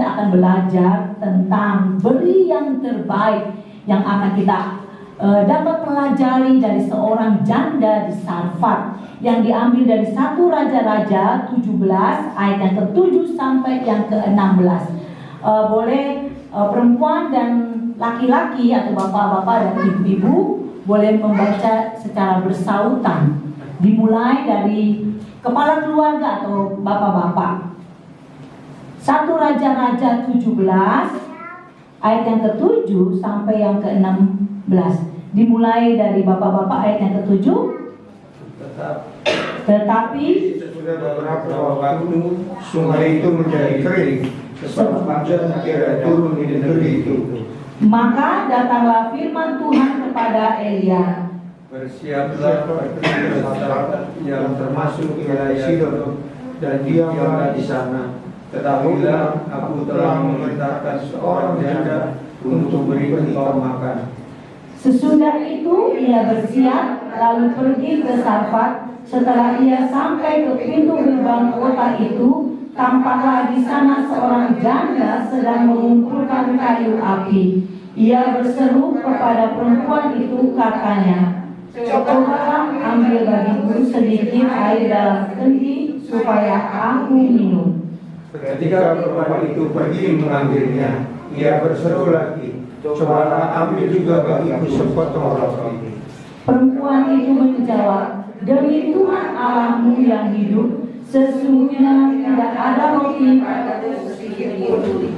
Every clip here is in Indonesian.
kita akan belajar tentang beri yang terbaik yang akan kita dapat pelajari dari seorang janda di Sarfat yang diambil dari 1 Raja-Raja 17 ayat yang ke-7 sampai yang ke-16. Boleh perempuan dan laki-laki atau bapak-bapak dan ibu-ibu boleh membaca secara bersautan, dimulai dari kepala keluarga atau bapak-bapak. 1 Raja-Raja 17 ayat yang ke-7 sampai yang ke-16. Dimulai dari bapak-bapak ayat yang ke-7. Tetapi sesudah beberapa waktu sungai itu menjadi kering, sebab hujan tidak turun di negeri itu. maka datanglah firman Tuhan kepada Elia. Bersiaplah pergi ke Sarfat yang termasuk wilayah Sidon dan diamlah di sana. Ketahuilah, aku telah memerintahkan seorang janda untuk beri engkau makan. Sesudah itu ia bersiap lalu pergi ke Sarfat. Setelah ia sampai ke pintu gerbang kota itu, tampaklah di sana seorang janda sedang mengumpulkan kayu api. Ia berseru kepada perempuan itu, katanya, "Cobalah ambil bagiku sedikit air dalam kendi supaya aku minum." Ketika perempuan itu pergi mengambilnya, ia berseru lagi, "Cobalah ambil juga bagiku sepotong roti." Perempuan itu menjawab, "Demi Tuhan Allahmu yang hidup, sesungguhnya tidak ada roti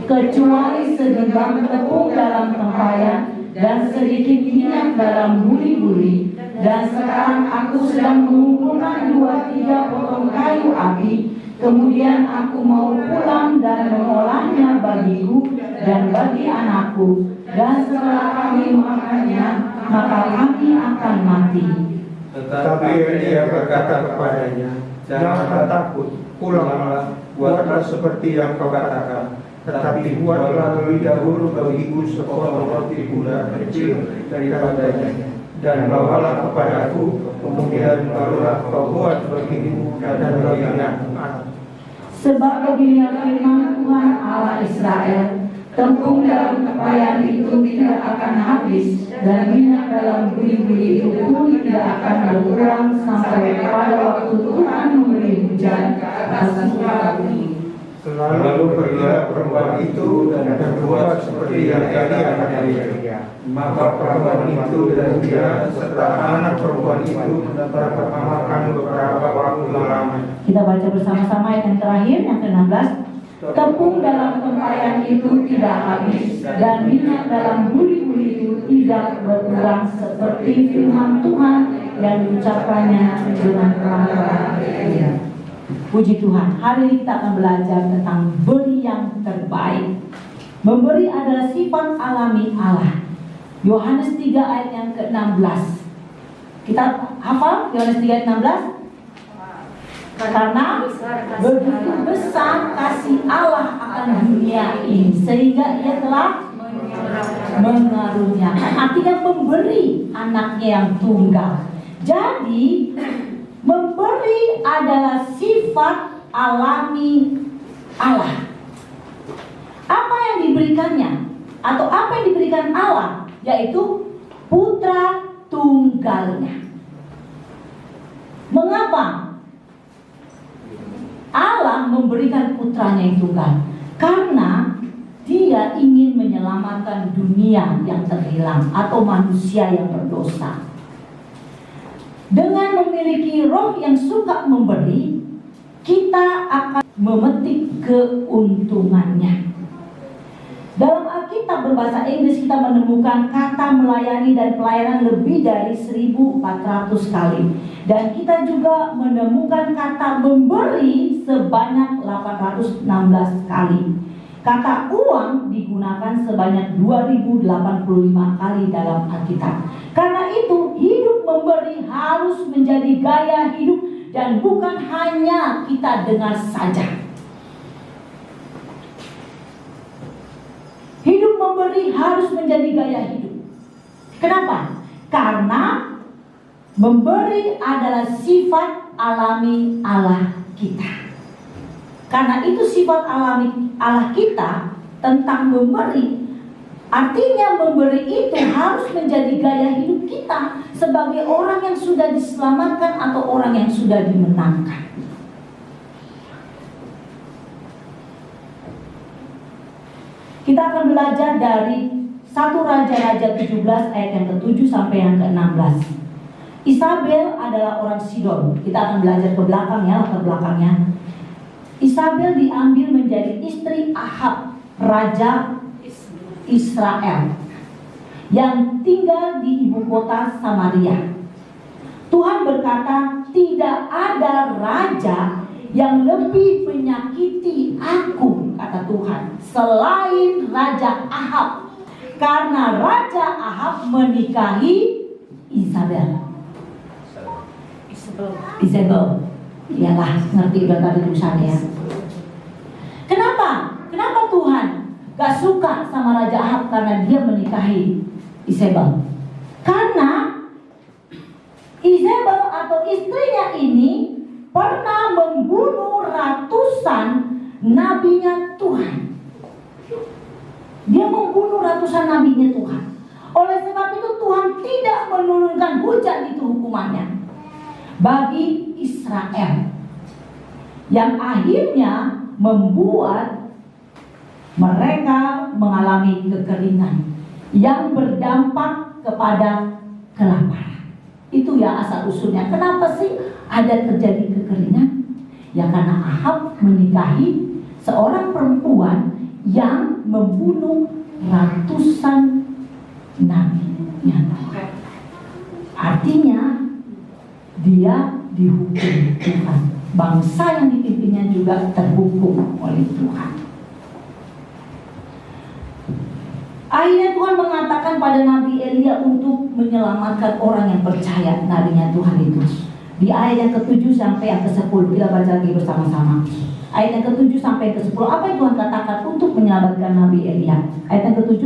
kecuali sedimbang tepung dalam tempayan dan sedikit minyak dalam buli-buli. Dan sekarang aku sedang mengumpulkan 2-3 potong kayu api. Kemudian aku mau pulang dan mengolahnya bagiku dan bagi anakku. Dan setelah kami makannya, maka kami akan mati." Tetapi Elia berkata kepadanya, "Jangan takut, pulanglah, buatlah seperti yang kau katakan. Tetapi buatlah lebih dahulu bagiku sepotong roti bulat kecil daripadanya, dan bawalah kepadaku, kemudian barulah kau buat bagiku dan bagi anak." Sebab beginilah firman Tuhan Allah Israel, "Tepung dalam tempayan itu tidak akan habis, dan minyak dalam buli-buli itu pun tidak akan berkurang sampai pada waktu Tuhan memberi hujan atas muka bumi." Lalu pergilah perempuan itu dan berbuat seperti yang Elia ajarin. Maka perempuan itu dan dia serta anak perempuan itu dapat makan beberapa waktu lamanya. Kita baca bersama-sama ayat yang terakhir, yang ke-16. "Tepung dalam tempayan itu tidak habis, dan minyak dalam buli-buli itu tidak berkurang, seperti firman Tuhan yang diucapkannya dengan perantara Elia." Puji Tuhan, hari ini kita akan belajar tentang beri yang terbaik. Memberi adalah sifat alami Allah. Yohanes 3 ayat yang ke-16. Kita hafal Yohanes 3 ayat 16? Karena begitu besar kasih Allah akan dunia ini, sehingga ia telah mengaruniakan, artinya memberi anaknya yang tunggal. Jadi memberi adalah sifat alami Allah. Apa yang diberikannya atau apa yang diberikan Allah, yaitu putra tunggalnya. Mengapa Allah memberikan putranya yang tunggal? Karena Dia ingin menyelamatkan dunia yang terhilang atau manusia yang berdosa. Dengan memiliki roh yang suka memberi, kita akan memetik keuntungannya. Dalam Alkitab berbahasa Inggris kita menemukan kata melayani dan pelayanan lebih dari 1400 kali. Dan kita juga menemukan kata memberi sebanyak 816 kali. Kata uang digunakan sebanyak 2085 kali dalam Alkitab. Karena itu hidup memberi harus menjadi gaya hidup dan bukan hanya kita dengar saja. Hidup memberi harus menjadi gaya hidup. Kenapa? Karena memberi adalah sifat alami Allah kita. Karena itu sifat alami Allah kita, tentang memberi, artinya memberi itu harus menjadi gaya hidup kita sebagai orang yang sudah diselamatkan atau orang yang sudah dimenangkan. Kita akan belajar dari 1 Raja-Raja 17 ayat yang ke-7 sampai yang ke-16. Isabel adalah orang Sidon. Kita akan belajar ke belakang ya, latar belakangnya. Isabel diambil menjadi istri Ahab, raja Israel, yang tinggal di ibu kota Samaria. Tuhan berkata, tidak ada raja yang lebih menyakiti aku, kata Tuhan, selain Raja Ahab, karena Raja Ahab menikahi Isabel. Iyalah, ngerti udah tadi tulisannya. Kenapa Tuhan gak suka sama Raja Ahab? Karena dia menikahi Isabel. Karena Isabel atau istrinya ini pernah membunuh ratusan nabinya Tuhan. Dia membunuh ratusan nabinya Tuhan. Oleh sebab itu Tuhan tidak menurunkan hujan, itu hukumannya bagi Israel, yang akhirnya membuat mereka mengalami kekeringan yang berdampak kepada kelaparan. Itu ya asal usulnya. Kenapa sih ada terjadi kekeringan? Ya karena Ahab menikahi seorang perempuan yang membunuh ratusan nabi. Artinya dia dihukum Tuhan. Bangsa yang dipimpinnya juga terhukum oleh Tuhan. Akhirnya Tuhan mengatakan pada Nabi Elia untuk menyelamatkan orang yang percaya nabinya Tuhan itu. Di ayat yang ke-7 sampai yang ke-10 kita baca lagi bersama-sama. Ayat yang ke-7 sampai ke-10, apa yang Tuhan katakan untuk menyelamatkan Nabi Elia? Ayat yang ke-7,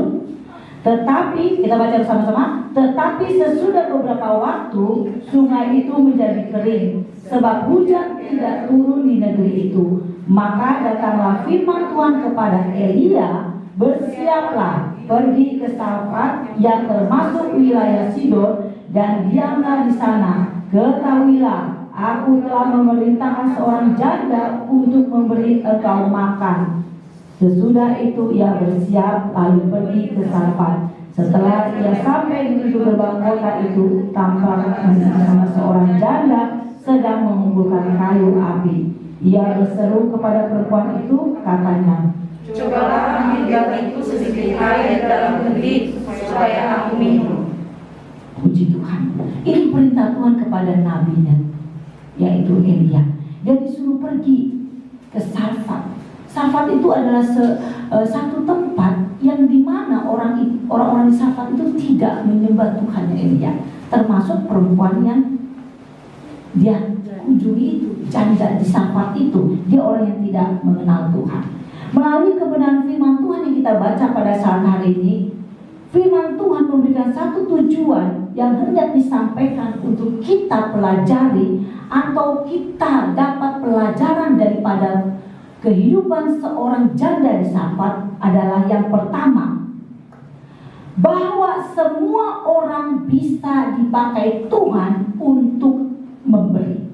tetapi kita baca bersama-sama. Tetapi sesudah beberapa waktu sungai itu menjadi kering, sebab hujan tidak turun di negeri itu. Maka datanglah firman Tuhan kepada Elia, bersiaplah, pergi ke Sarfat yang termasuk wilayah Sidon, dan diamlah di sana. Ketahuilah, aku telah memerintahkan seorang janda untuk memberi engkau makan. Sesudah itu ia bersiap lalu pergi ke Sarfat. Setelah ia sampai di pintu gerbang kota itu, tampak bersama seorang janda sedang mengumpulkan kayu api. Ia berseru kepada perempuan itu, katanya, cobalah ambil itu sedikit air dalam kendi supaya aku minum. Puji Tuhan. Ini perintah Tuhan kepada nabinya, yaitu Elia. Dia disuruh pergi ke Sarfat. Sarfat itu adalah satu tempat yang dimana orang-orang di Sarfat itu tidak menyembah Tuhan Elia, termasuk perempuan yang dia kunjungi itu, janda di Sarfat itu. Dia orang yang tidak mengenal Tuhan. Melalui kebenaran firman Tuhan yang kita baca pada saat hari ini, firman Tuhan memberikan satu tujuan yang hendak disampaikan untuk kita pelajari, atau kita dapat pelajaran daripada kehidupan seorang janda di Sarfat adalah yang pertama, bahwa semua orang bisa dipakai Tuhan untuk memberi.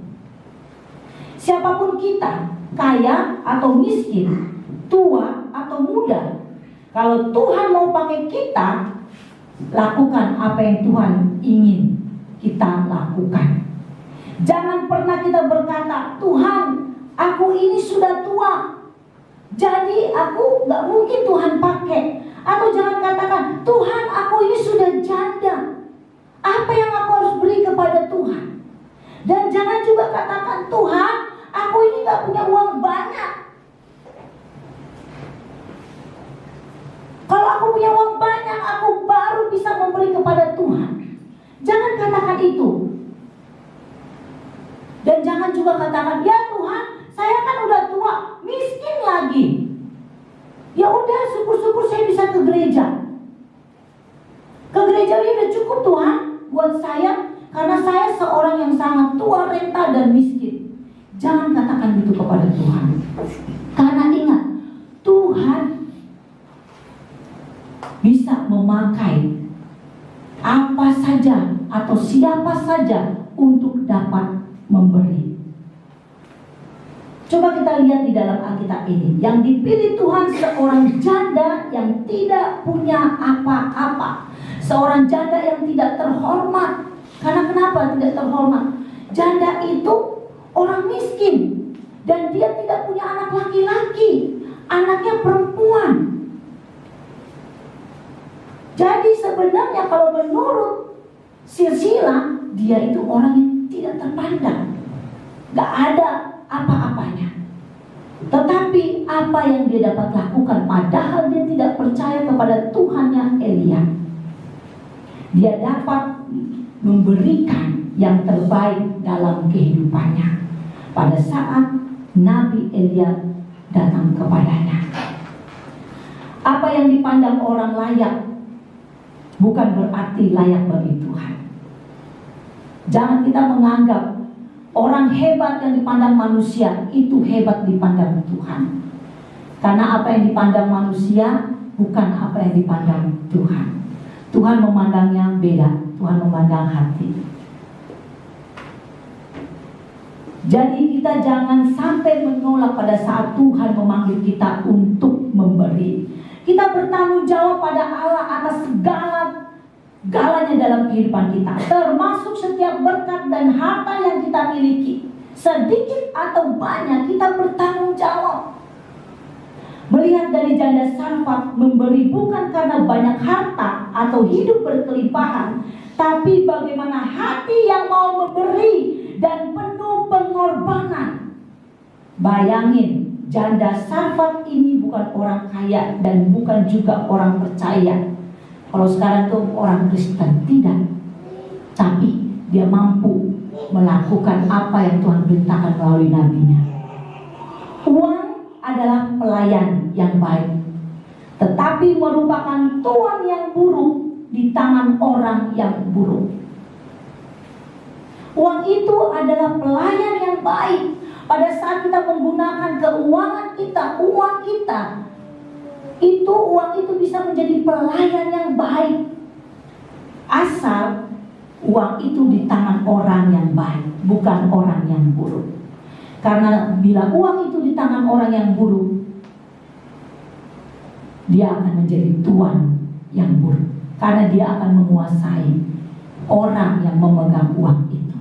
Siapapun kita, kaya atau miskin, tua atau muda, kalau Tuhan mau pakai kita, lakukan apa yang Tuhan ingin kita lakukan. Jangan pernah kita berkata, Tuhan, aku ini sudah tua, jadi aku gak mungkin Tuhan pakai. Atau jangan katakan, Tuhan, aku ini sudah janda, apa yang aku harus beri kepada Tuhan? Dan jangan juga katakan, Tuhan, aku ini gak punya uang banyak, kalau aku punya uang banyak, aku baru bisa memberi kepada Tuhan. Jangan katakan itu. Dan jangan juga katakan, ya Tuhan, saya kan udah tua, miskin lagi. Ya udah, syukur-syukur saya bisa ke gereja. Ke gereja ini udah cukup Tuhan buat saya, karena saya seorang yang sangat tua, renta, dan miskin. Jangan katakan itu kepada Tuhan. Karena ingat, Tuhan memakai apa saja atau siapa saja untuk dapat memberi. Coba kita lihat di dalam Alkitab ini. Yang dipilih Tuhan seorang janda yang tidak punya apa-apa. Seorang janda yang tidak terhormat. Karena kenapa tidak terhormat? Janda itu orang miskin. Dan dia tidak punya anak laki-laki. Anaknya perempuan. Jadi sebenarnya kalau menurut silsilah, dia itu orang yang tidak terpandang, gak ada apa-apanya. Tetapi apa yang dia dapat lakukan, padahal dia tidak percaya kepada Tuhannya Elia, dia dapat memberikan yang terbaik dalam kehidupannya pada saat Nabi Elia datang kepadanya. Apa yang dipandang orang layak bukan berarti layak bagi Tuhan. Jangan kita menganggap orang hebat yang dipandang manusia itu hebat dipandang Tuhan. Karena apa yang dipandang manusia bukan apa yang dipandang Tuhan. Tuhan memandangnya beda. Tuhan memandang hati. Jadi kita jangan sampai menolak pada saat Tuhan memanggil kita untuk memberi. Kita bertanggung jawab pada Allah atas segalanya dalam kehidupan kita, termasuk setiap berkat dan harta yang kita miliki. Sedikit atau banyak kita bertanggung jawab. Melihat dari janda Sarfat memberi bukan karena banyak harta atau hidup berkelimpahan, tapi bagaimana hati yang mau memberi dan penuh pengorbanan. Bayangin, janda Sarfat ini bukan orang kaya dan bukan juga orang percaya. Kalau sekarang tuh orang Kristen, tidak. Tapi dia mampu melakukan apa yang Tuhan perintahkan melalui nabinya. Uang adalah pelayan yang baik, tetapi merupakan tuan yang buruk di tangan orang yang buruk. Uang itu adalah pelayan yang baik. Pada saat kita menggunakan keuangan kita, uang kita, uang itu bisa menjadi pelayan yang baik. Asal uang itu di tangan orang yang baik, bukan orang yang buruk. Karena bila uang itu di tangan orang yang buruk, dia akan menjadi tuan yang buruk. Karena dia akan menguasai orang yang memegang uang itu.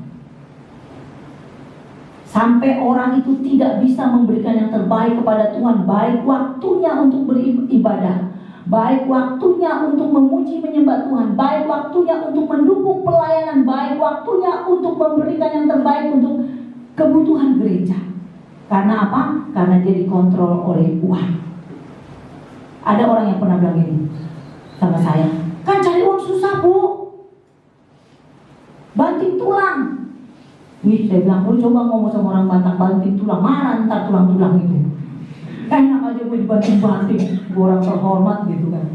Sampai orang itu tidak bisa memberikan yang terbaik kepada Tuhan, baik waktunya untuk beribadah, baik waktunya untuk memuji menyembah Tuhan, baik waktunya untuk mendukung pelayanan, baik waktunya untuk memberikan yang terbaik untuk kebutuhan gereja. Karena apa? Karena dia dikontrol oleh uang. Ada orang yang pernah bilang gini sama saya, kan cari uang susah bu, banting tulang. Wih, saya bilang, lu coba ngomong sama orang Batak banting tulang, marah ntar tulang-tulang itu. Enak aja gue dibanting-banting, gue orang terhormat gitu kan.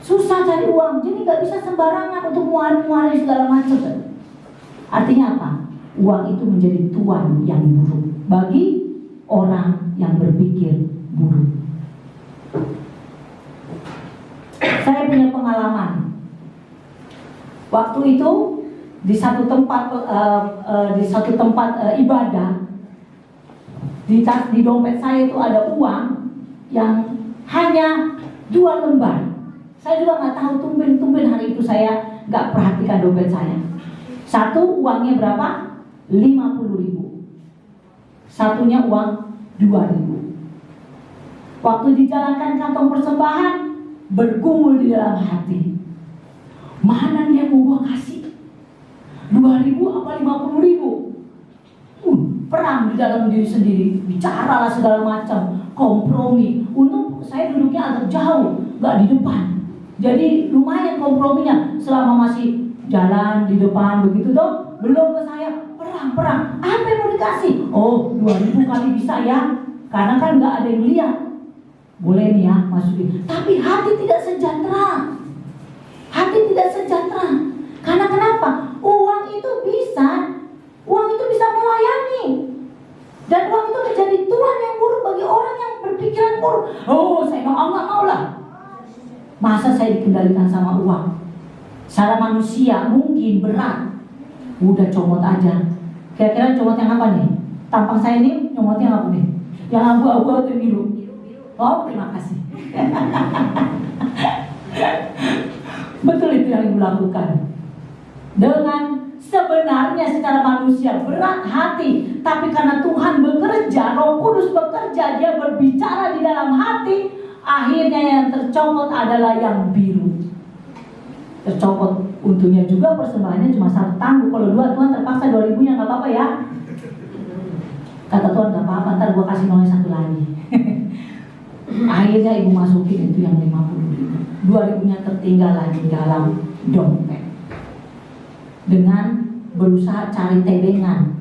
Susah cari uang, jadi gak bisa sembarangan untuk muari-muari segala macam. Artinya apa? Uang itu menjadi tuan yang buruk bagi orang yang berpikir buruk. Saya punya pengalaman. Waktu itu di satu tempat ibadah, di dompet saya itu ada uang yang hanya 2 lembar. Saya juga nggak tahu, tumben hari itu saya nggak perhatikan dompet saya. Satu uangnya berapa? 50.000. Satunya uang 2.000. Waktu dijalankan kantong persembahan, bergumul di dalam hati. Mana dia mau gua kasih? 2.000 apa 50.000? Perang di dalam diri sendiri, bicaralah segala macam, kompromi. Untung saya duduknya agak jauh, gak di depan. Jadi lumayan komprominya. Selama masih jalan di depan begitu toh, belum ke saya, perang. Apa yang mau dikasih? Oh, 2.000 kali bisa ya, karena kan gak ada yang lihat. Boleh nih ya masukin. Tapi hati tidak sejahtera. Karena kenapa? Uang itu bisa melayani. Dan uang itu menjadi tuan yang buruk bagi orang yang berpikiran buruk. Oh, saya nggak mau lah. Masa saya saya dikendalikan sama uang. Secara manusia mungkin berat. Udah comot aja. Kira-kira comot yang apa nih? Tampang saya ini nyomotnya apa nih? Yang abu-abu atau biru? Oh, terima kasih. Betul itu yang ibu lakukan. Dengan sebenarnya secara manusia berat hati, tapi karena Tuhan bekerja, Roh Kudus bekerja, Dia berbicara di dalam hati, akhirnya yang tercopot adalah yang biru. Tercopot. Untungnya juga persembahannya cuma 1 tangguh. Kalau 2 Tuhan terpaksa 2.000 nya gak apa-apa ya. Kata Tuhan gak apa-apa, ntar gue kasih nolnya 1 lagi. Akhirnya ibu masukin itu yang 50.000. 2.000 nya tertinggal lagi dalam dompet. Dengan berusaha cari tebengan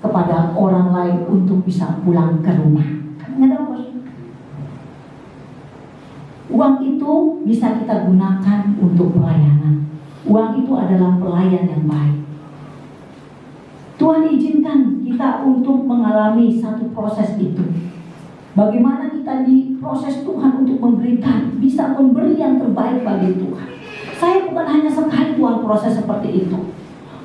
kepada orang lain untuk bisa pulang ke rumah. Kan gak ada ongkos. Uang itu bisa kita gunakan untuk pelayanan. Uang itu adalah pelayan yang baik. Tuhan izinkan kita untuk mengalami satu proses itu. Bagaimana kita diproses Tuhan untuk memberikan, bisa memberi yang terbaik bagi Tuhan. Saya bukan hanya sekali Tuhan proses seperti itu.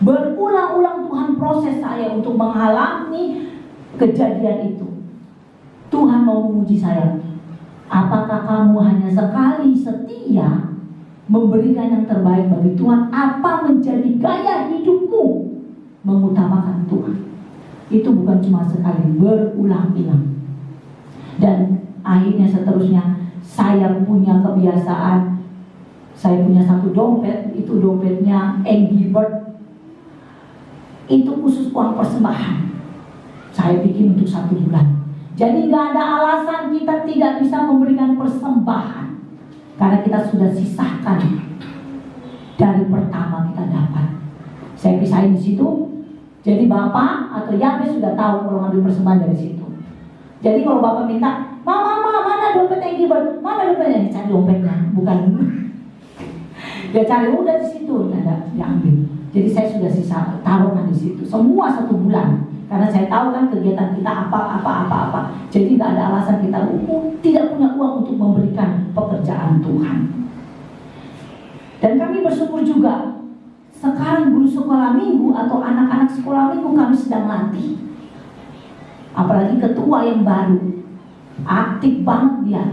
Berulang-ulang Tuhan proses saya untuk mengalami kejadian itu. Tuhan mau menguji saya. Apakah kamu hanya sekali setia memberikan yang terbaik bagi Tuhan? Apa menjadi gaya hidupmu mengutamakan Tuhan? Itu bukan cuma sekali, berulang-ulang. Dan akhirnya seterusnya saya punya kebiasaan. Saya punya 1 dompet, itu dompetnya Angry Bird. Itu khusus uang persembahan. Saya bikin untuk 1 bulan. Jadi gak ada alasan kita tidak bisa memberikan persembahan, karena kita sudah sisakan dari pertama kita dapat. Saya pisahin di situ. Jadi Bapak atau Yabes sudah tahu kalau ngambil persembahan dari situ. Jadi kalau Bapak minta, Mama, mana dompet yang Gilbert? Mana dompetnya? Cari dompetnya, bukan. Dia cari udah di situ, ada diambil. Jadi saya sudah sisa taruhkan di situ. Semua 1 bulan. Karena saya tahu kan kegiatan kita apa. Jadi gak ada alasan kita tidak punya uang untuk memberikan pekerjaan Tuhan. Dan kami bersyukur juga, sekarang guru sekolah minggu atau anak-anak sekolah minggu kami sedang latih. Apalagi ketua yang baru, aktif banget dia.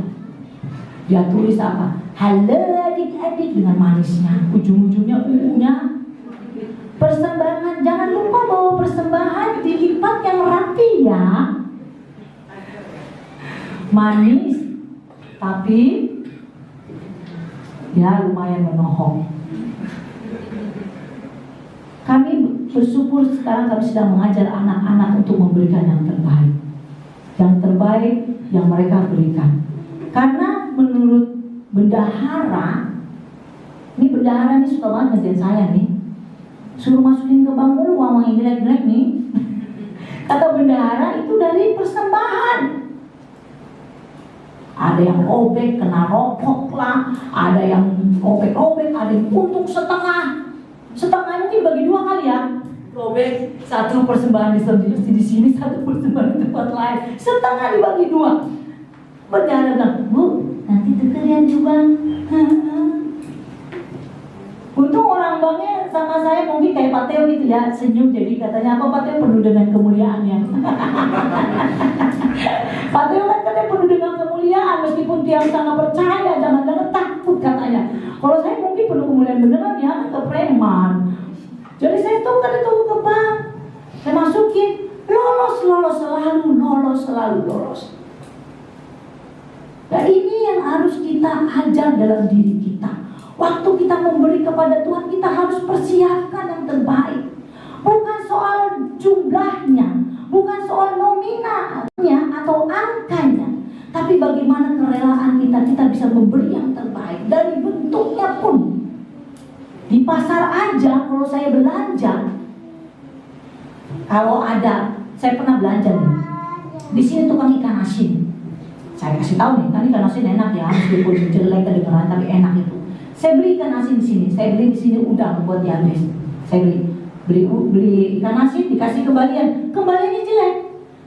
Dia tulis apa? Halo adik-adik, dengan manisnya, ujung-ujungnya U-nya. Persembahan, jangan lupa bawa persembahan dilipat yang rapi ya. Manis, tapi ya lumayan menohok. Kami bersyukur sekarang kami sedang mengajar anak-anak untuk memberikan yang terbaik. Yang terbaik yang mereka berikan. Karena menurut bendahara, ini bendahara ini suka banget ngerjain saya nih. Suruh masukin ke bank dulu uang yang jelek-jelek nih. Kata bendahara itu dari persembahan. Ada yang obek kena rokok lah, ada yang obek-obek, ada yang untung setengah. Setengah mungkin bagi 2 kali ya. Robek 1 persembahan di sini, 1 persembahan di tempat lain. Setengah dibagi 2. Bendahara bilang, Bu, nanti tuker ya di bank. Untung orang banknya sama saya mungkin kayak Pak Teo gitu ya, senyum. Jadi katanya apa, Pak Teo penuh dengan kemuliaannya. Pak Teo kan katanya penuh dengan kemuliaan, meskipun dia sangat percaya, jangan-jangan takut katanya. Kalau saya mungkin penuh kemuliaan beneran ya, ke preman. Jadi saya tukar itu ke bank, saya masukin, lolos selalu. Nah ini yang harus kita ajar dalam diri kita. Waktu kita memberi kepada Tuhan, kita harus persiapkan yang terbaik. Bukan soal jumlahnya, bukan soal nominalnya atau angkanya, tapi bagaimana kerelaan kita bisa memberi yang terbaik. Dari bentuknya pun. Di pasar aja, kalau saya belanja, kalau ada, saya pernah belanja nih. Di sini tukang ikan asin. Saya kasih tahu nih, kan ikan asin enak ya, meskipun jelek kedengeran tapi enak itu. Saya beli ikan asin di sini, saya beli di sini udang buat Yabes. Saya beli ikan asin, dikasih kembaliannya jelek.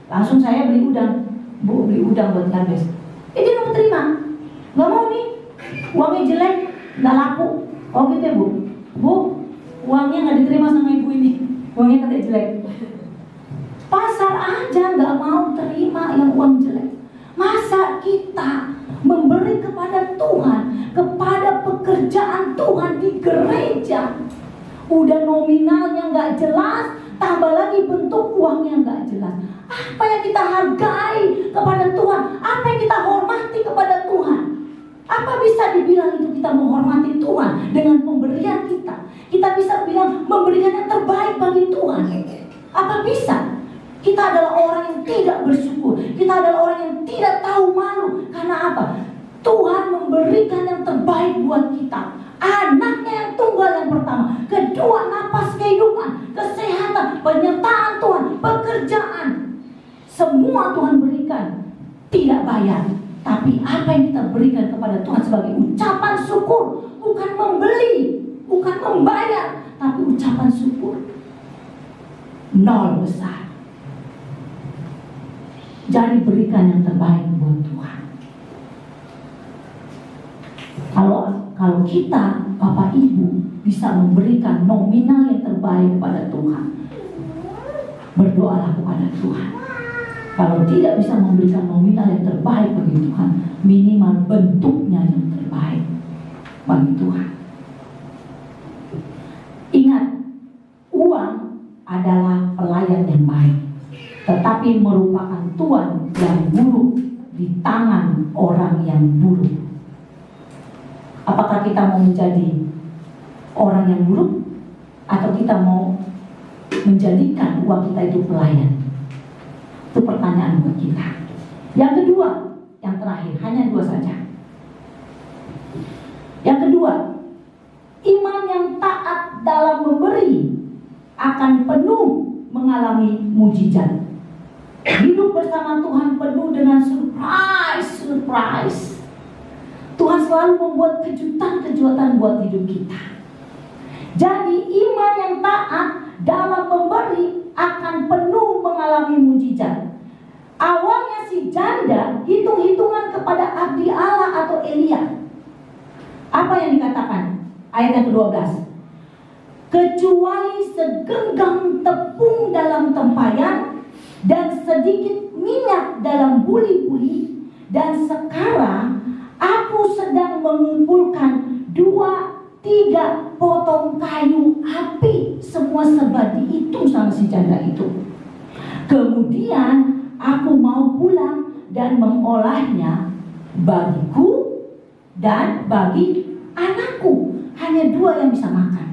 Langsung saya beli udang, Bu, beli udang buat Yabes. Dia nggak mau terima, nggak mau nih, uangnya jelek. nggak laku. Oh gitu ya Bu. Bu, uangnya nggak diterima sama ibu ini, uangnya katanya jelek. Pasar aja nggak mau terima yang uang jelek. Masa kita memberi kepada Tuhan, kepada pekerjaan Tuhan di gereja, udah nominalnya nggak jelas, tambah lagi bentuk uangnya nggak jelas. Apa yang kita hargai kepada Tuhan? Apa yang kita hormati kepada Tuhan? Apa bisa dibilang itu kita menghormati Tuhan dengan pemberian kita? Kita bisa bilang memberikan yang terbaik bagi Tuhan. Apa bisa? Kita adalah orang yang tidak bersyukur. Kita adalah orang yang tidak tahu malu. Karena apa? Tuhan memberikan yang terbaik buat kita. Anaknya yang tunggal yang pertama. Kedua, napas kehidupan, kesehatan, penyertaan Tuhan, pekerjaan. Semua Tuhan berikan. Tidak bayar. Tapi apa yang kita berikan kepada Tuhan sebagai ucapan syukur. Bukan membeli, bukan membayar, tapi ucapan syukur. Nol besar. Jadi berikan yang terbaik buat Tuhan. Kalau kita, Bapak Ibu, bisa memberikan nominal yang terbaik kepada Tuhan, berdoalah kepada Tuhan. Kalau tidak bisa memberikan nominal yang terbaik bagi Tuhan, minimal bentuknya yang terbaik bagi Tuhan. Ingat, uang adalah pelayan yang baik, tetapi merupakan tuan yang buruk di tangan orang yang buruk. Apakah kita mau menjadi orang yang buruk, atau kita mau menjadikan uang kita itu pelayan? Itu pertanyaan buat kita. Yang kedua, yang terakhir, hanya dua saja. Yang kedua, iman yang taat dalam memberi akan penuh mengalami mujizat. Hidup bersama Tuhan penuh dengan surprise. Tuhan selalu membuat kejutan-kejutan buat hidup kita. Jadi iman yang taat dalam memberi akan penuh mengalami mujizat. Awalnya si janda hitung-hitungan kepada abdi Allah atau Elia. Apa yang dikatakan? Ayat yang ke-12. Kecuali segenggam tepung dalam tempayan dan sedikit minyak dalam buli-buli, dan sekarang aku sedang mengumpulkan 2-3 potong kayu api. Semua serba dihitung sama si janda itu. Kemudian aku mau pulang dan mengolahnya bagiku dan bagi anakku. Hanya 2 yang bisa makan.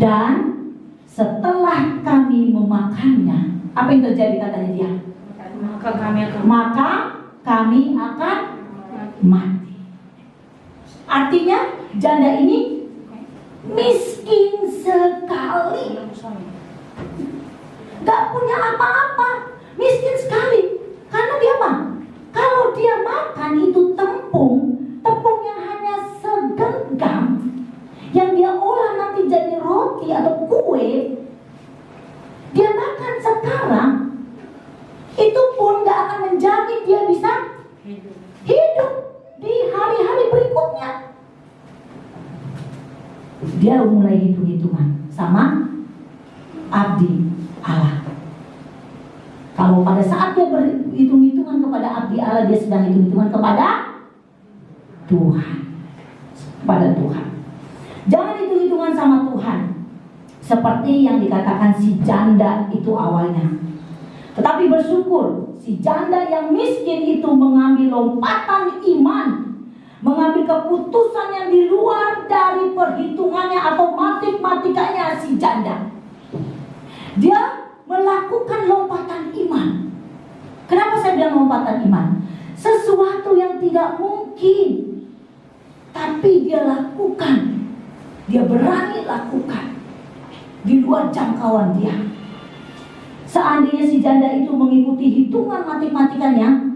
Dan setelah kami memakannya, apa yang terjadi katanya dia? Maka kami akan mati. Artinya janda ini miskin sekali, gak punya apa-apa, miskin sekali. Karena dia apa? Kalau dia makan itu tepung yang hanya segenggam, yang dia olah nanti jadi roti atau kue, dia makan sekarang, itu pun gak akan menjamin dia bisa hidup di hari-hari berikutnya. Dia mulai hitung-hitungan sama abdi Allah. Kalau pada saat dia berhitung-hitungan kepada abdi Allah, dia sedang hitung-hitungan kepada Tuhan. Kepada Tuhan. Jangan hitung-hitungan sama Tuhan seperti yang dikatakan si janda itu awalnya. Tetapi bersyukur, si janda yang miskin itu mengambil lompatan iman, mengambil keputusan yang di luar dari perhitungannya atau matematikanya si janda. Dia melakukan lompatan iman. Kenapa saya bilang lompatan iman? Sesuatu yang tidak mungkin, tapi dia lakukan. Dia berani lakukan di luar jangkauan dia. Seandainya si janda itu mengikuti hitungan matematikanya,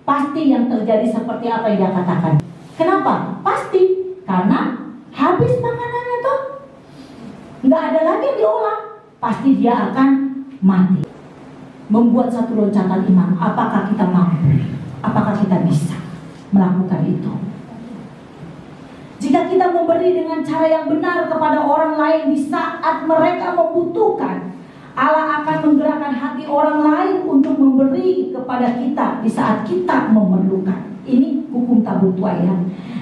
pasti yang terjadi seperti apa yang dia katakan. Kenapa? Pasti karena habis makanannya tuh, nggak ada lagi yang diolah, pasti dia akan mati. Membuat satu loncatan iman. Apakah kita mampu? Apakah kita bisa melakukan itu? Jika kita memberi dengan cara yang benar kepada orang lain di saat mereka membutuhkan, Allah akan menggerakkan hati orang lain untuk memberi kepada kita di saat kita memerlukan. Ini hukum tabur tuai.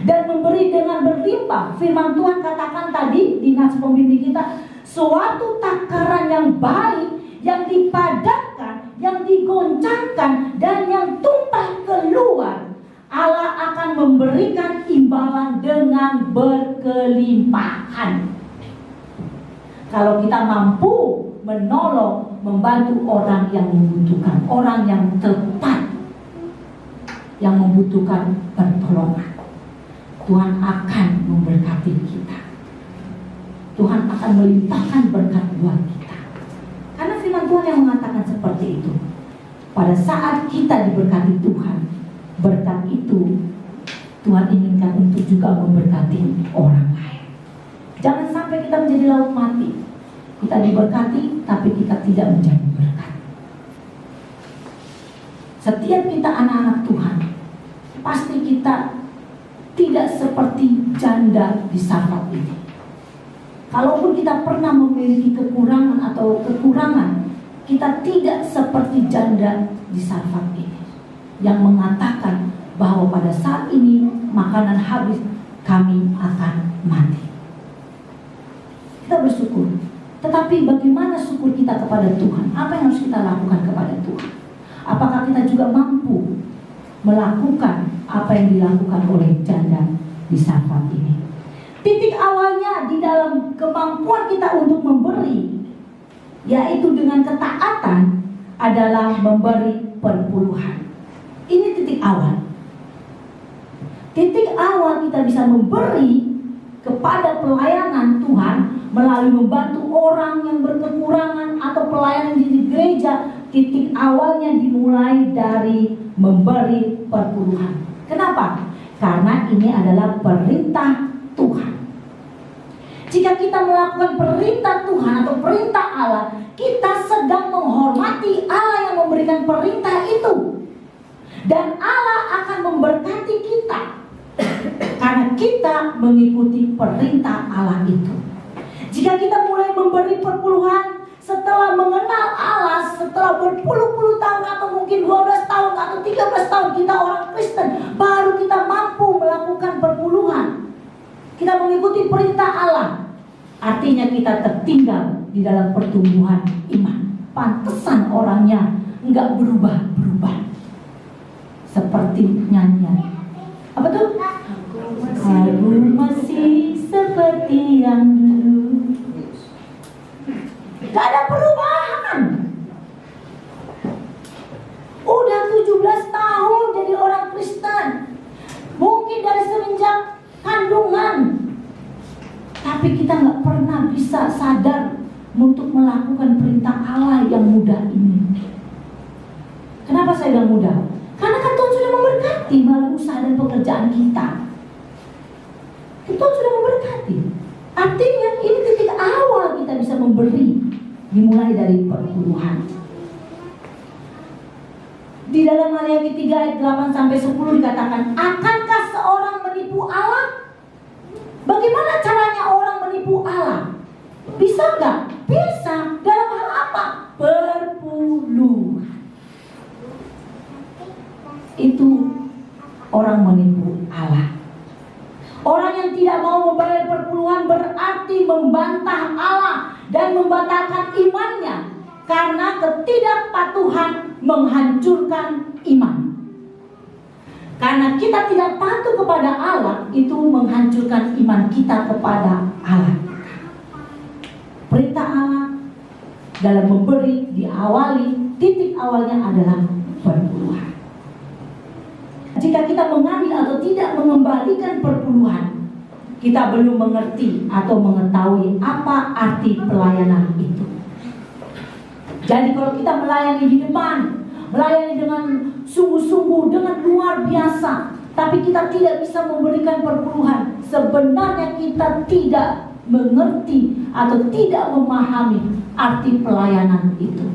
Dan memberi dengan berlimpah. Firman Tuhan katakan tadi di nas pembimbing kita, suatu takaran yang baik, yang dipadatkan, yang digoncangkan, dan yang tumpah keluar, Allah akan memberikan imbalan dengan berkelimpahan. Kalau kita mampu menolong, membantu orang yang membutuhkan, orang yang tepat, yang membutuhkan pertolongan, Tuhan akan memberkati kita. Tuhan akan melimpahkan berkat buat kita. Karena firman Tuhan yang mengatakan seperti itu. Pada saat kita diberkati Tuhan, berkat itu Tuhan inginkan untuk juga memberkati orang lain. Jangan sampai kita menjadi laut mati. Kita diberkati tapi kita tidak menjadi berkat. Setiap kita anak-anak Tuhan, pasti kita tidak seperti janda di Sarfat ini. Kalaupun kita pernah memiliki kekurangan atau kekurangan, kita tidak seperti janda di Sarfat ini yang mengatakan bahwa pada saat ini makanan habis, kami akan mati. Kita bersyukur. Tetapi bagaimana syukur kita kepada Tuhan? Apa yang harus kita lakukan kepada Tuhan? Apakah kita juga mampu melakukan apa yang dilakukan oleh janda di Sarfat ini? Titik awalnya di dalam kemampuan kita untuk memberi, yaitu dengan ketaatan, adalah memberi perpuluhan. Ini titik awal. Titik awal kita bisa memberi kepada pelayanan Tuhan melalui membantu orang yang berkekurangan atau pelayanan di gereja. Titik awalnya dimulai dari memberi perpuluhan. Kenapa? Karena ini adalah perintah Tuhan. Jika kita melakukan perintah Tuhan atau perintah Allah, kita sedang menghormati Allah yang memberikan perintah itu. Dan Allah akan memberkati kita karena kita mengikuti perintah Allah itu. Jika kita mulai memberi perpuluhan setelah mengenal Allah, setelah berpuluh-puluh tahun atau mungkin 12 tahun atau 13 tahun kita orang Kristen, baru kita mampu melakukan perpuluhan. Kita mengikuti perintah Allah, artinya kita tertinggal di dalam pertumbuhan iman. Pantesan orangnya enggak berubah-berubah. Seperti nyanyian. Apa tuh? Aku masih seperti yang dulu. Gak ada perubahan. Udah 17 tahun jadi orang Kristen. Mungkin dari semenjak kandungan. Tapi kita gak pernah bisa sadar untuk melakukan perintah Allah yang mudah ini. Kenapa saya bilang mudah? Karena kan Tuhan sudah memberkati melalui usaha dan pekerjaan kita. Tuhan sudah memberkati. Artinya ini titik awal kita bisa memberi, dimulai dari perpuluhan. Di dalam Maliaki 3 ayat 8-10 dikatakan, akankah seorang menipu Allah? Bagaimana caranya orang menipu Allah? Bisa nggak? Bisa. Dalam hal apa? Perpuluhan. Itu orang menipu Allah. Orang yang tidak mau membayar perpuluhan berarti membantah Allah dan membatalkan imannya, karena ketidakpatuhan menghancurkan iman. Karena kita tidak patuh kepada Allah, itu menghancurkan iman kita kepada Allah. Perintah Allah dalam memberi diawali, titik awalnya adalah perpuluhan. Jika kita mengambil atau tidak mengembalikan perpuluhan, kita belum mengerti atau mengetahui apa arti pelayanan itu. Jadi kalau kita melayani di depan, melayani dengan sungguh-sungguh, dengan luar biasa, tapi kita tidak bisa memberikan perpuluhan, sebenarnya kita tidak mengerti atau tidak memahami arti pelayanan itu.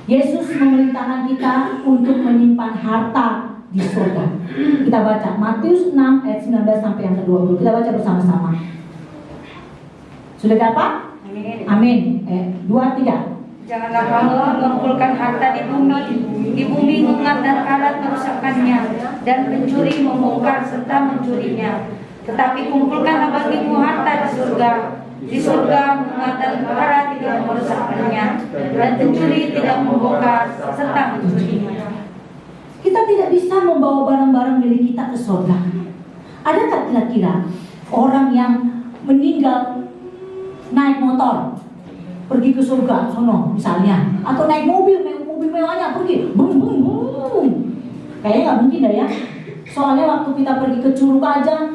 Yesus memerintahkan kita untuk menyimpan harta di surga. Kita baca Matius 6 ayat 19 sampai yang ke-20. Kita baca bersama-sama. Sudah dapat? Amin. 2, 3. Janganlah kamu mengumpulkan harta di bumi. Di bumi ngengat dan karat merusakkannya, dan pencuri membongkar serta mencurinya. Tetapi kumpulkanlah bagimu harta di surga. Di surga ngengat dan karat tidak merusakkannya, dan pencuri tidak membongkar serta mencurinya. Kita tidak bisa membawa barang-barang milik kita ke surga. Adakah kira-kira orang yang meninggal naik motor pergi ke surga, sono misalnya, atau naik mobil mewahnya pergi, bum bum bum? Kayaknya nggak mungkin dah ya. Soalnya waktu kita pergi ke Curug aja,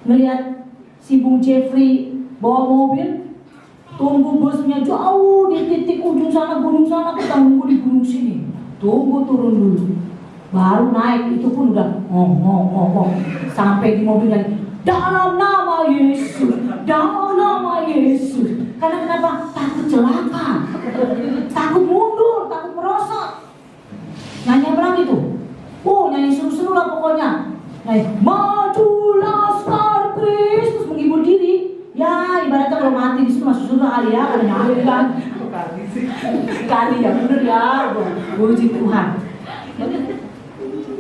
ngelihat si Bung Jeffrey bawa mobil, tunggu busnya jauh di titik ujung sana, gunung sana, kita nunggu di gunung sini, tunggu turun dulu, baru naik. Itu pun udah sampai di mobil lagi, dalam nama Yesus, dalam nama Yesus. Karena kenapa? Takut celaka, takut mundur, takut merosot. Nyanyi apa lagi tuh? Nyanyi seru-seru lah pokoknya. Nyanyi maju laskar Kristus, menghibur diri. Ya ibaratnya kalau mati di situ masuk surga kali ya, ada nyanyi kan? Kali ya, bener ya, puji Tuhan.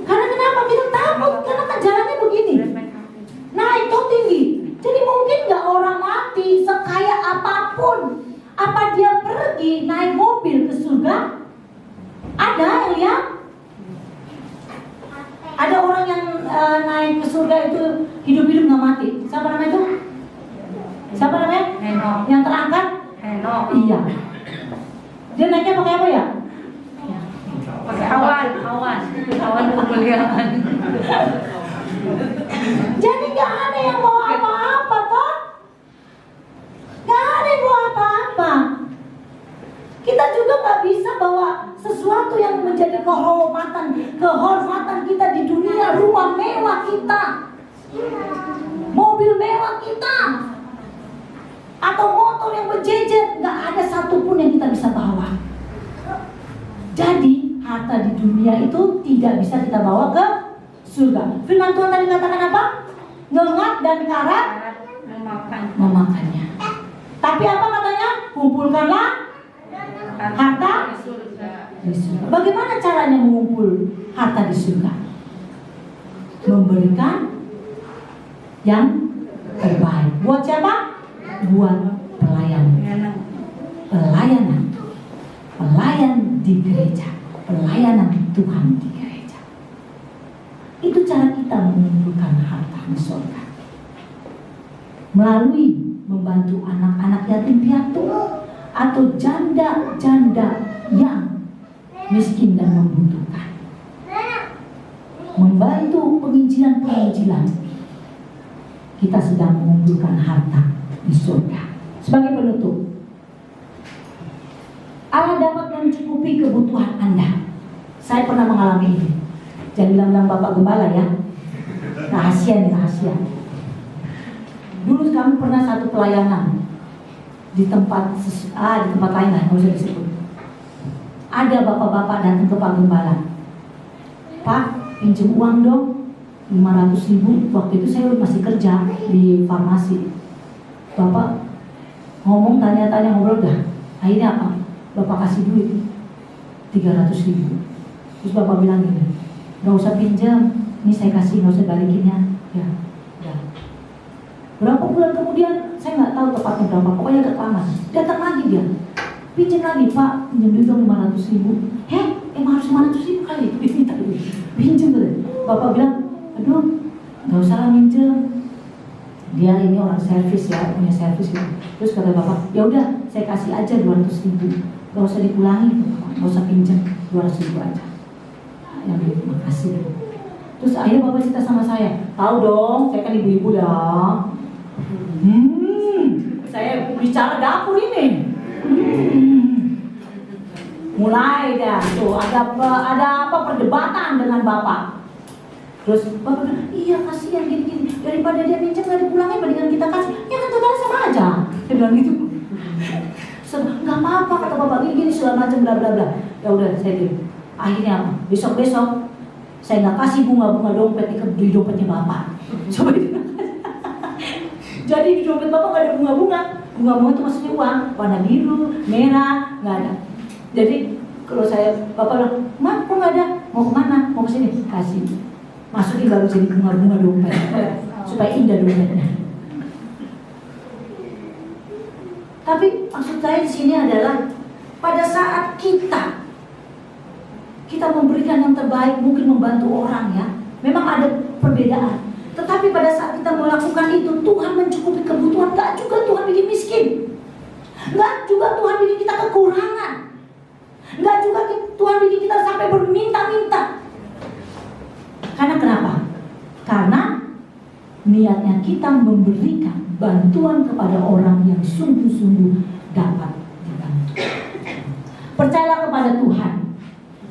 Karena kenapa? Kita takut, karena kan jalannya begini, naik tuh tinggi. Jadi mungkin gak orang mati sekaya apapun, apa dia pergi naik mobil ke surga? Ada yang lihat? Ada orang yang naik ke surga itu hidup-hidup gak mati. Siapa namanya itu? Siapa namanya? Henok. Yang terangkat? Henok. Iya. Dia naiknya pakai apa ya? Pakai awan kemuliaan. Jadi gak ada yang bawa apa-apa toh? Gak ada yang bawa apa-apa. Kita juga gak bisa bawa sesuatu yang menjadi kehormatan kita di dunia. Rumah mewah kita, mobil mewah kita, atau motor yang berjejer. Gak ada satupun yang kita bisa bawa. Jadi harta di dunia itu tidak bisa kita bawa ke surga. Firman Tuhan tadi katakan apa? Ngengat dan karat memakannya. Tapi apa katanya? Kumpulkanlah harta di surga. Bagaimana caranya mengumpul harta di surga? Memberikan yang terbaik. Buat siapa? Buat pelayan. Pelayan di gereja, pelayanan Tuhan di gereja. Itu cara kita mengumpulkan harta di surga. Melalui membantu anak-anak yatim piatu atau janda-janda yang miskin dan membutuhkan. Membantu penginjilan-penginjilan. Kita sedang mengumpulkan harta di surga. Sebagai penutup, Allah dapat mencukupi kebutuhan Anda. Saya pernah mengalami ini. Jangan bilang-bilang Bapak Gembala ya. Rahasia nih, rahasia. Dulu kami pernah satu pelayanan di tempat lain lah, nggak usah disebut. Ada bapak-bapak datang ke Pak Gembala. Pak, pinjam uang dong, 500.000. Waktu itu saya masih kerja di farmasi. Bapak ngomong, tanya-tanya, ngobrol dah. Akhirnya apa? Bapak kasih duit 300.000. Terus Bapak bilang gini, gak usah pinjam, ini saya kasih, gak usah balikinnya. Ya. Berapa bulan kemudian, saya nggak tahu tepatnya berapa, pokoknya agak lama. Datang lagi dia, pinjam lagi, Pak, pinjam duit dong 500.000. Emang harus 500.000 kali? Minta duit, pinjam deh. Bapak bilang, aduh, gak usah lah minjem. Dia ini orang servis ya, punya servis gitu. Terus kata Bapak, ya udah, saya kasih aja 200.000. Gak usah dipulangi, gak usah pinjam, 200.000 aja. Yang terima kasih. Terus akhirnya Bapak cerita sama saya, tahu dong, saya kan ibu-ibu dah. Saya bicara dapur ini. Mulai dah tuh ada apa perdebatan dengan Bapak. Terus Bapak bilang, iya kasihan gini-gini, daripada dia pinjam gak dipulangin, mendingan kita kasih. Ya kan totalnya sama aja. Dia bilang gitu. Gak apa-apa kata Bapak, gini segala macam bla bla bla. Ya udah saya bilang. Akhirnya apa? Besok Saya nggak kasih bunga-bunga dompet di dompetnya Bapak. Coba jadi di dompet Bapak nggak ada bunga-bunga. Bunga-bunga itu maksudnya uang, warna biru, merah, nggak ada. Jadi kalau Bapak bilang, "Mak, kok nggak ada? Mau kemana? Mau ke sini?" Kasih. Masukin baru jadi bunga-bunga dompet supaya indah dompetnya. Tapi maksud saya di sini adalah pada saat kita memberikan yang terbaik, mungkin membantu orang ya, memang ada perbedaan. Tetapi pada saat kita melakukan itu, Tuhan mencukupi kebutuhan. Gak juga Tuhan bikin miskin, gak juga Tuhan bikin kita kekurangan, gak juga Tuhan bikin kita sampai berminta-minta. Karena kenapa? Karena niatnya kita memberikan bantuan kepada orang yang sungguh-sungguh dapat dibantu. Percayalah kepada Tuhan.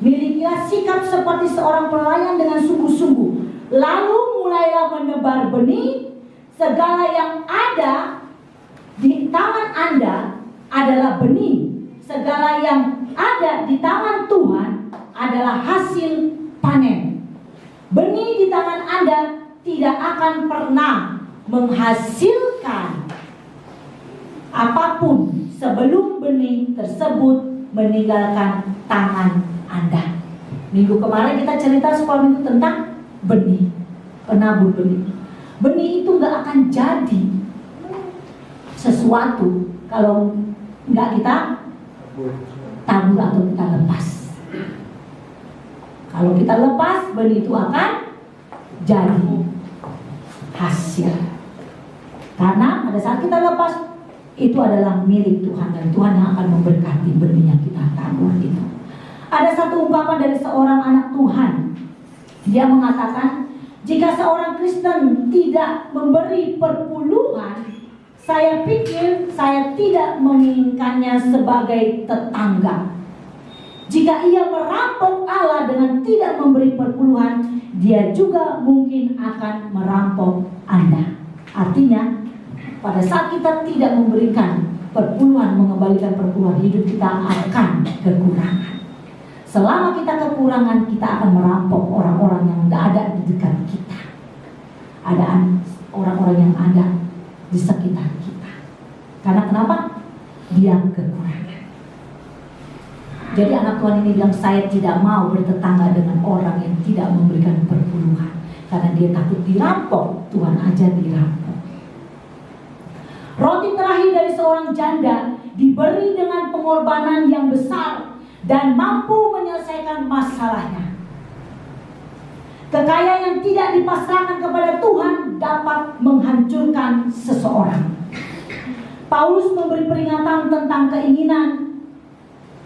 Milikilah sikap seperti seorang pelayan dengan sungguh-sungguh. Lalu mulailah menebar benih. Segala yang ada di tangan Anda adalah benih. Segala yang ada di tangan Tuhan adalah hasil panen. Benih di tangan Anda tidak akan pernah menghasilkan apapun sebelum benih tersebut meninggalkan tangan Anda. Minggu kemarin kita cerita sekolah minggu tentang benih, penabur benih. Benih itu gak akan jadi sesuatu kalau gak kita tabur atau kita lepas. Kalau kita lepas, benih itu akan jadi hasil. Karena pada saat kita lepas, itu adalah milik Tuhan, dan Tuhan yang akan memberkati benih yang kita tabur itu. Ada satu ungkapan dari seorang anak Tuhan. Dia mengatakan, jika seorang Kristen tidak memberi perpuluhan, saya pikir saya tidak menginginkannya sebagai tetangga. Jika ia merampok Allah dengan tidak memberi perpuluhan, dia juga mungkin akan merampok Anda. Artinya, pada saat kita tidak memberikan perpuluhan, mengembalikan perpuluhan, hidup kita akan kekurangan. Selama kita kekurangan, kita akan merampok orang-orang yang ada di dekat kita. Ada orang-orang yang ada di sekitar kita. Karena kenapa? Dia kekurangan. Jadi anak Tuhan ini bilang, saya tidak mau bertetangga dengan orang yang tidak memberikan perpuluhan. Karena dia takut dirampok, Tuhan aja dirampok. Roti terakhir dari seorang janda diberi dengan pengorbanan yang besar dan mampu menyelesaikan masalahnya. Kekayaan yang tidak dipasrahkan kepada Tuhan dapat menghancurkan seseorang. Paulus memberi peringatan tentang keinginan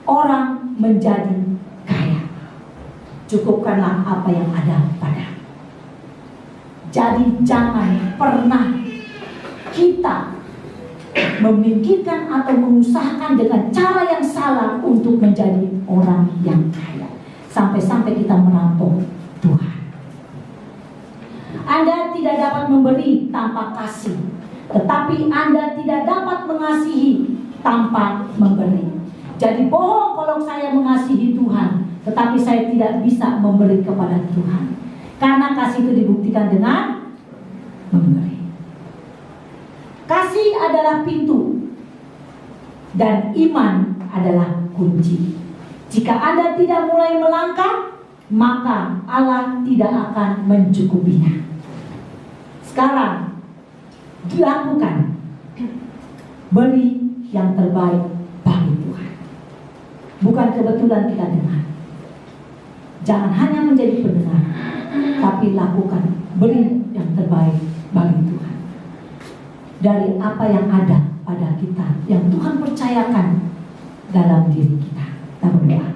orang menjadi kaya. Cukupkanlah apa yang ada padamu. Jadi jangan pernah kita memikirkan atau mengusahakan dengan cara yang salah untuk menjadi orang yang kaya, sampai-sampai kita merampok Tuhan. Anda tidak dapat memberi tanpa kasih, tetapi Anda tidak dapat mengasihi tanpa memberi. Jadi bohong kalau saya mengasihi Tuhan, tetapi saya tidak bisa memberi kepada Tuhan. Karena kasih itu dibuktikan dengan memberi. Kasih adalah pintu dan iman adalah kunci. Jika Anda tidak mulai melangkah, maka Allah tidak akan mencukupinya. Sekarang dilakukan, beri yang terbaik bagi Tuhan. Bukan kebetulan kita dengar. Jangan hanya menjadi pendengar, tapi lakukan, beri yang terbaik bagi Tuhan. Dari apa yang ada pada kita, yang Tuhan percayakan dalam diri kita. Kita berdoa.